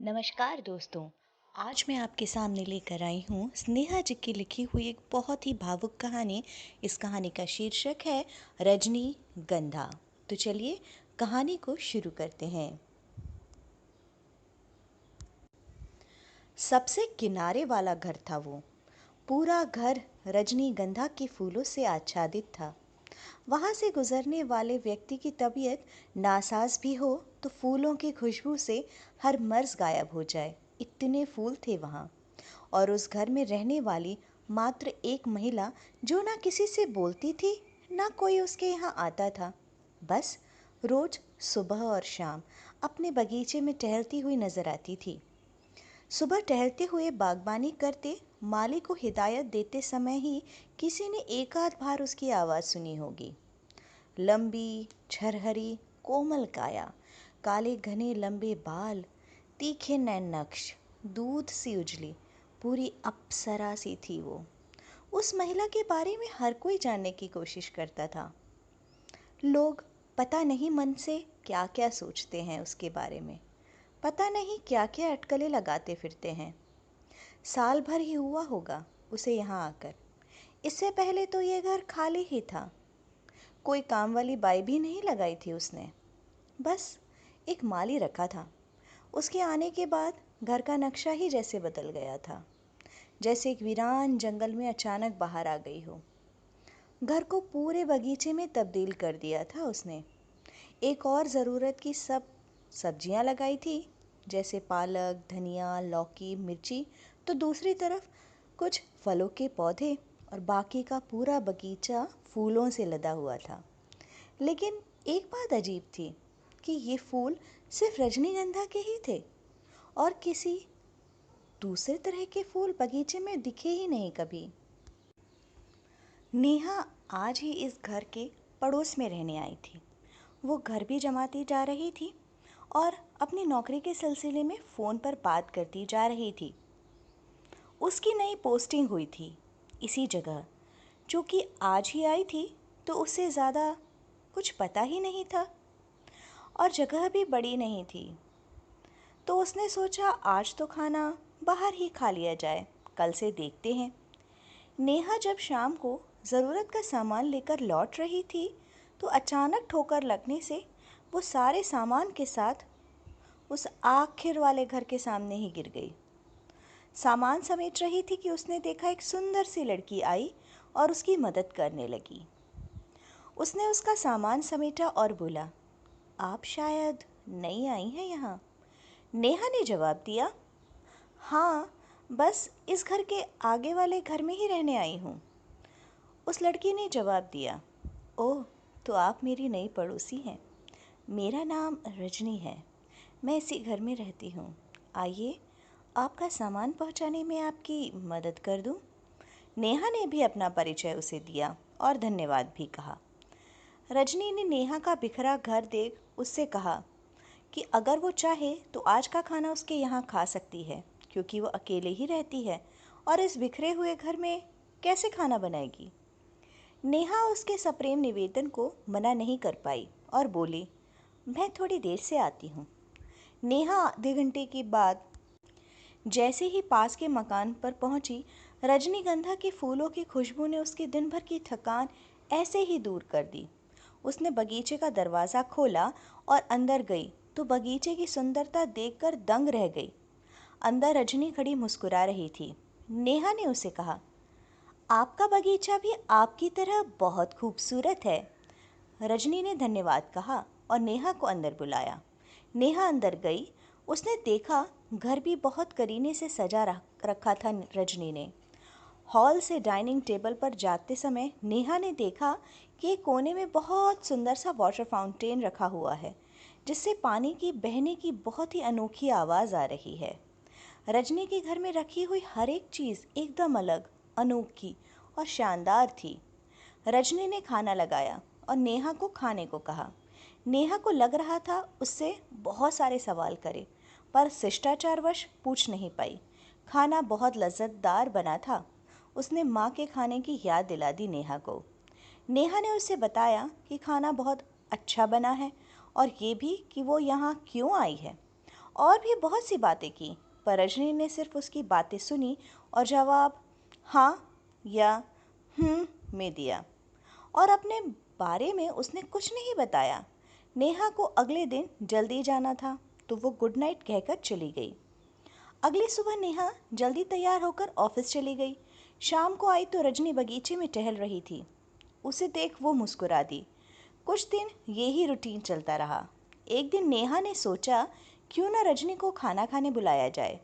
नमस्कार दोस्तों। आज मैं आपके सामने लेकर आई हूँ स्नेहा जी की लिखी हुई एक बहुत ही भावुक कहानी। इस कहानी का शीर्षक है रजनीगंधा। तो चलिए कहानी को शुरू करते हैं। सबसे किनारे वाला घर था वो। पूरा घर रजनीगंधा के फूलों से आच्छादित था। वहाँ से गुजरने वाले व्यक्ति की तबीयत नासाज भी हो तो फूलों की खुशबू से हर मर्ज गायब हो जाए, इतने फूल थे वहाँ। और उस घर में रहने वाली मात्र एक महिला जो ना किसी से बोलती थी ना कोई उसके यहाँ आता था, बस रोज सुबह और शाम अपने बगीचे में टहलती हुई नजर आती थी। सुबह टहलते हुए बागबानी करते माली को हिदायत देते समय ही किसी ने एक आध बार उसकी आवाज़ सुनी होगी। लंबी, छरहरी, कोमल काया, काले घने लंबे बाल, तीखे नैन नक्श, दूध सी उजली, पूरी अप्सरा सी थी वो। उस महिला के बारे में हर कोई जानने की कोशिश करता था। लोग पता नहीं मन से क्या क्या सोचते हैं उसके बारे में, पता नहीं क्या क्या अटकलें लगाते फिरते हैं। साल भर ही हुआ होगा उसे यहाँ आकर। इससे पहले तो ये घर खाली ही था। कोई काम वाली बाई भी नहीं लगाई थी उसने, बस एक माली रखा था। उसके आने के बाद घर का नक्शा ही जैसे बदल गया था, जैसे एक वीरान जंगल में अचानक बाहर आ गई हो। घर को पूरे बगीचे में तब्दील कर दिया था उसने। एक और ज़रूरत की सब सब्जियां लगाई थी, जैसे पालक, धनिया, लौकी, मिर्ची। तो दूसरी तरफ कुछ फलों के पौधे और बाकी का पूरा बगीचा फूलों से लदा हुआ था। लेकिन एक बात अजीब थी कि ये फूल सिर्फ रजनीगंधा के ही थे और किसी दूसरे तरह के फूल बगीचे में दिखे ही नहीं कभी। नेहा आज ही इस घर के पड़ोस में रहने आई थी। वो घर भी जमाती जा रही थी और अपनी नौकरी के सिलसिले में फ़ोन पर बात करती जा रही थी। उसकी नई पोस्टिंग हुई थी इसी जगह, जो कि आज ही आई थी, तो उससे ज़्यादा कुछ पता ही नहीं था और जगह भी बड़ी नहीं थी। तो उसने सोचा आज तो खाना बाहर ही खा लिया जाए, कल से देखते हैं। नेहा जब शाम को ज़रूरत का सामान लेकर लौट रही थी तो अचानक ठोकर लगने से वो सारे सामान के साथ उस आखिर वाले घर के सामने ही गिर गई। सामान समेट रही थी कि उसने देखा एक सुंदर सी लड़की आई और उसकी मदद करने लगी। उसने उसका सामान समेटा और बोला, आप शायद नई आई हैं यहाँ? नेहा ने जवाब दिया, हाँ, बस इस घर के आगे वाले घर में ही रहने आई हूँ। उस लड़की ने जवाब दिया, ओह, तो आप मेरी नई पड़ोसी हैं। मेरा नाम रजनी है, मैं इसी घर में रहती हूँ। आइए, आपका सामान पहुँचाने में आपकी मदद कर दूँ। नेहा ने भी अपना परिचय उसे दिया और धन्यवाद भी कहा। रजनी ने नेहा का बिखरा घर देख उससे कहा कि अगर वो चाहे तो आज का खाना उसके यहाँ खा सकती है, क्योंकि वो अकेले ही रहती है और इस बिखरे हुए घर में कैसे खाना बनाएगी। नेहा उसके सप्रेम निवेदन को मना नहीं कर पाई और बोली, मैं थोड़ी देर से आती हूँ। नेहा आधे घंटे के बाद जैसे ही पास के मकान पर पहुंची, रजनीगंधा के फूलों की खुशबू ने उसकी दिन भर की थकान ऐसे ही दूर कर दी। उसने बगीचे का दरवाज़ा खोला और अंदर गई तो बगीचे की सुंदरता देखकर दंग रह गई। अंदर रजनी खड़ी मुस्कुरा रही थी। नेहा ने उसे कहा, आपका बगीचा भी आपकी तरह बहुत खूबसूरत है। रजनी ने धन्यवाद कहा और नेहा को अंदर बुलाया। नेहा अंदर गई। उसने देखा घर भी बहुत करीने से सजा रखा था रजनी ने। हॉल से डाइनिंग टेबल पर जाते समय नेहा ने देखा कि एक कोने में बहुत सुंदर सा वाटर फाउंटेन रखा हुआ है, जिससे पानी की बहने की बहुत ही अनोखी आवाज़ आ रही है। रजनी के घर में रखी हुई हर एक चीज़ एकदम अलग, अनोखी और शानदार थी। रजनी ने खाना लगाया और नेहा को खाने को कहा। नेहा को लग रहा था उससे बहुत सारे सवाल करे, पर शिष्टाचारवश पूछ नहीं पाई। खाना बहुत लज्जतदार बना था। उसने माँ के खाने की याद दिला दी नेहा को। नेहा ने उसे बताया कि खाना बहुत अच्छा बना है और ये भी कि वो यहाँ क्यों आई है और भी बहुत सी बातें की, पर रजनी ने सिर्फ उसकी बातें सुनी और जवाब हाँ या में दिया, और अपने बारे में उसने कुछ नहीं बताया। नेहा को अगले दिन जल्दी जाना था, तो वो गुड नाइट कहकर चली गई। अगली सुबह नेहा जल्दी तैयार होकर ऑफिस चली गई। शाम को आई तो रजनी बगीचे में टहल रही थी। उसे देख वो मुस्कुरा दी। कुछ दिन यही रूटीन चलता रहा। एक दिन नेहा ने सोचा क्यों न रजनी को खाना खाने बुलाया जाए।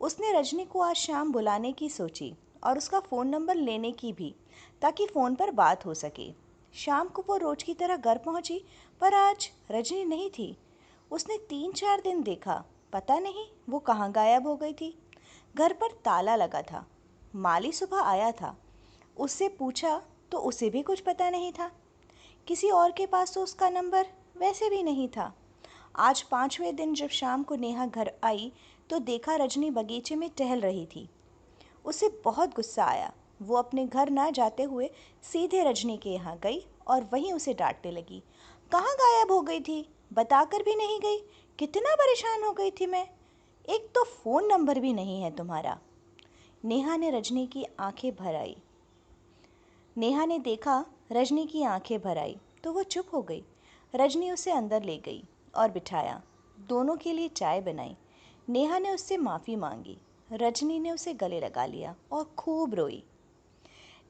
उसने रजनी को आज शाम बुलाने की सोची और उसका फ़ोन नंबर लेने की भी, ताकि फ़ोन पर बात हो सके। शाम को वो रोज की तरह घर पहुंची, पर आज रजनी नहीं थी। उसने 3-4 दिन देखा, पता नहीं वो कहाँ गायब हो गई थी। घर पर ताला लगा था। माली सुबह आया था। उससे पूछा तो उसे भी कुछ पता नहीं था। किसी और के पास तो उसका नंबर वैसे भी नहीं था। आज 5वें दिन जब शाम को नेहा घर आई तो देखा रजनी बगीचे में टहल रही थी। उसे बहुत गुस्सा आया। वो अपने घर ना जाते हुए सीधे रजनी के यहाँ गई और वहीं उसे डांटने लगी। कहाँ गायब हो गई थी? बताकर भी नहीं गई। कितना परेशान हो गई थी मैं। एक तो फ़ोन नंबर भी नहीं है तुम्हारा। नेहा ने रजनी की आंखें भर आई। नेहा ने देखा रजनी की आंखें भर आई तो वो चुप हो गई। रजनी उसे अंदर ले गई और बिठाया। दोनों के लिए चाय बनाई। नेहा ने उससे माफ़ी मांगी। रजनी ने उसे गले लगा लिया और खूब रोई।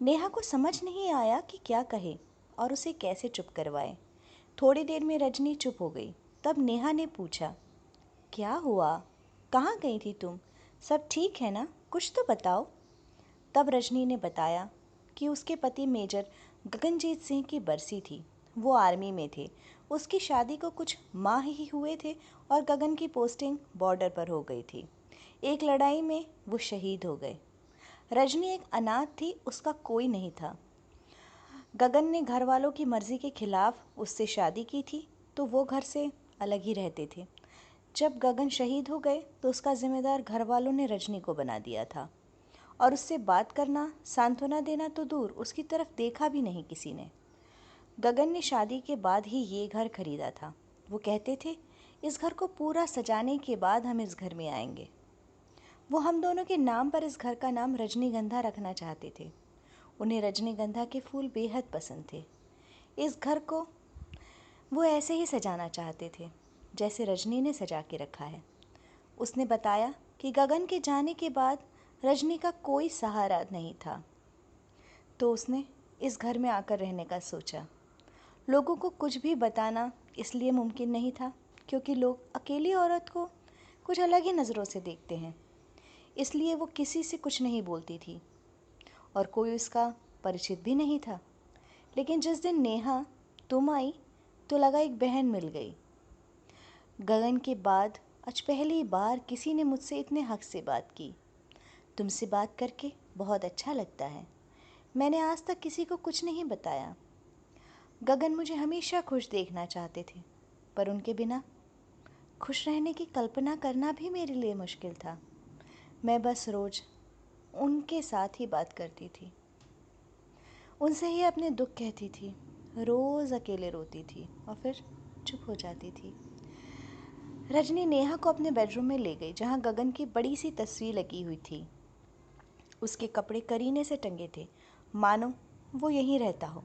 नेहा को समझ नहीं आया कि क्या कहे और उसे कैसे चुप करवाए। थोड़ी देर में रजनी चुप हो गई। तब नेहा ने पूछा, क्या हुआ? कहाँ गई थी तुम? सब ठीक है ना? कुछ तो बताओ। तब रजनी ने बताया कि उसके पति मेजर गगनजीत सिंह की बरसी थी। वो आर्मी में थे। उसकी शादी को कुछ माह ही हुए थे और गगन की पोस्टिंग बॉर्डर पर हो गई थी। एक लड़ाई में वो शहीद हो गए। रजनी एक अनाथ थी, उसका कोई नहीं था। गगन ने घर वालों की मर्जी के खिलाफ उससे शादी की थी, तो वो घर से अलग ही रहते थे। जब गगन शहीद हो गए तो उसका जिम्मेदार घर वालों ने रजनी को बना दिया था, और उससे बात करना, सांत्वना देना तो दूर, उसकी तरफ देखा भी नहीं किसी ने। गगन ने शादी के बाद ही ये घर खरीदा था। वो कहते थे इस घर को पूरा सजाने के बाद हम इस घर में आएंगे। वो हम दोनों के नाम पर इस घर का नाम रजनीगंधा रखना चाहते थे। उन्हें रजनीगंधा के फूल बेहद पसंद थे। इस घर को वो ऐसे ही सजाना चाहते थे जैसे रजनी ने सजा के रखा है। उसने बताया कि गगन के जाने के बाद रजनी का कोई सहारा नहीं था, तो उसने इस घर में आकर रहने का सोचा। लोगों को कुछ भी बताना इसलिए मुमकिन नहीं था क्योंकि लोग अकेली औरत को कुछ अलग ही नज़रों से देखते हैं। इसलिए वो किसी से कुछ नहीं बोलती थी और कोई उसका परिचित भी नहीं था। लेकिन जिस दिन नेहा तुम आई तो लगा एक बहन मिल गई। गगन के बाद आज पहली बार किसी ने मुझसे इतने हक से बात की। तुमसे बात करके बहुत अच्छा लगता है। मैंने आज तक किसी को कुछ नहीं बताया। गगन मुझे हमेशा खुश देखना चाहते थे, पर उनके बिना खुश रहने की कल्पना करना भी मेरे लिए मुश्किल था। मैं बस रोज़ उनके साथ ही बात करती थी, उनसे ही अपने दुख कहती थी, रोज़ अकेले रोती थी और फिर चुप हो जाती थी। रजनी नेहा को अपने बेडरूम में ले गई जहाँ गगन की बड़ी सी तस्वीर लगी हुई थी। उसके कपड़े करीने से टंगे थे, मानो वो यहीं रहता हो।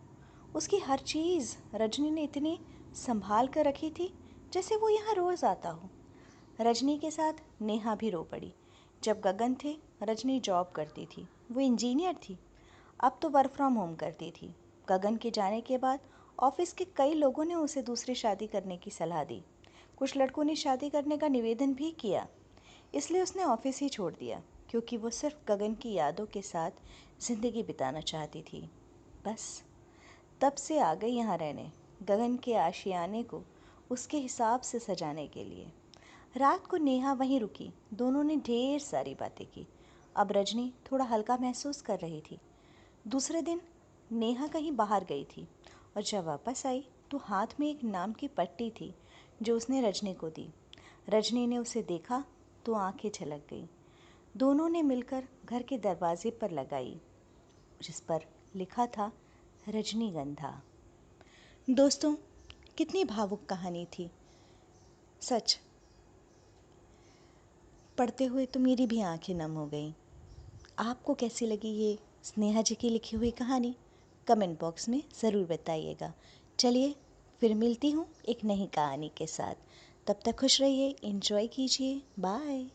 उसकी हर चीज़ रजनी ने इतनी संभाल कर रखी थी जैसे वो यहाँ रोज़ आता हो। रजनी के साथ नेहा भी रो पड़ी। जब गगन थे रजनी जॉब करती थी, वो इंजीनियर थी। अब तो वर्क फ्रॉम होम करती थी। गगन के जाने के बाद ऑफिस के कई लोगों ने उसे दूसरी शादी करने की सलाह दी। कुछ लड़कों ने शादी करने का निवेदन भी किया। इसलिए उसने ऑफिस ही छोड़ दिया क्योंकि वो सिर्फ गगन की यादों के साथ ज़िंदगी बिताना चाहती थी। बस तब से आ गई यहाँ रहने, गगन के आशियाने को उसके हिसाब से सजाने के लिए। रात को नेहा वहीं रुकी। दोनों ने ढेर सारी बातें की। अब रजनी थोड़ा हल्का महसूस कर रही थी। दूसरे दिन नेहा कहीं बाहर गई थी और जब वापस आई तो हाथ में एक नाम की पट्टी थी जो उसने रजनी को दी। रजनी ने उसे देखा तो आंखें छलक गईं। दोनों ने मिलकर घर के दरवाजे पर लगाई, जिस पर लिखा था रजनीगंधा। दोस्तों, कितनी भावुक कहानी थी। सच, पढ़ते हुए तो मेरी भी आंखें नम हो गईं। आपको कैसी लगी ये स्नेहा जी की लिखी हुई कहानी? कमेंट बॉक्स में ज़रूर बताइएगा। चलिए फिर मिलती हूँ एक नई कहानी के साथ। तब तक खुश रहिए, एंजॉय कीजिए, बाय।